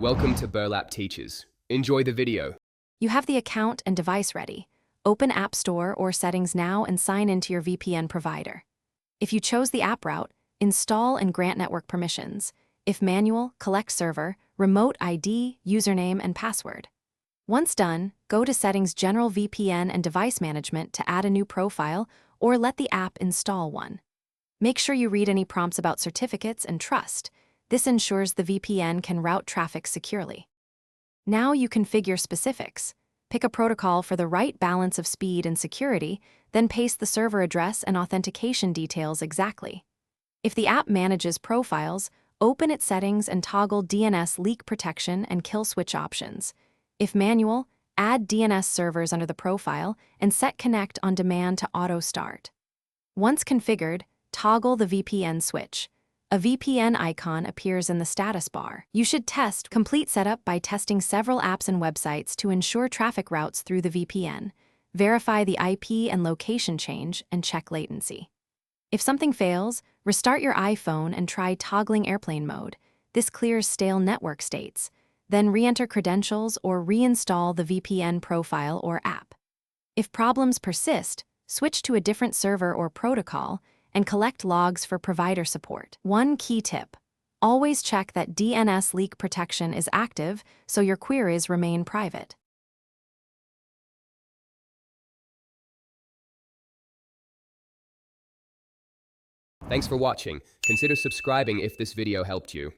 Welcome to Burlap Teachers. Enjoy the video. You have the account and device ready. Open App Store or Settings now and sign into your VPN provider. If you chose the app route, install and grant network permissions. If manual, collect server, remote ID, username, and password. Once done, go to Settings General VPN and Device Management to add a new profile or let the app install one. Make sure you read any prompts about certificates and trust. This ensures the VPN can route traffic securely. Now you configure specifics. Pick a protocol for the right balance of speed and security, then paste the server address and authentication details exactly. If the app manages profiles, open its settings and toggle DNS leak protection and kill switch options. If manual, add DNS servers under the profile and set connect on demand to auto start. Once configured, toggle the VPN switch. A VPN icon appears in the status bar. You should test complete setup by testing several apps and websites to ensure traffic routes through the VPN. Verify the IP and location change and check latency. If something fails, restart your iPhone and try toggling airplane mode. This clears stale network states. Then re-enter credentials or reinstall the VPN profile or app. If problems persist, switch to a different server or protocol and collect logs for provider support. One key tip: always check that DNS leak protection is active so your queries remain private. Thanks for watching. Consider subscribing if this video helped you.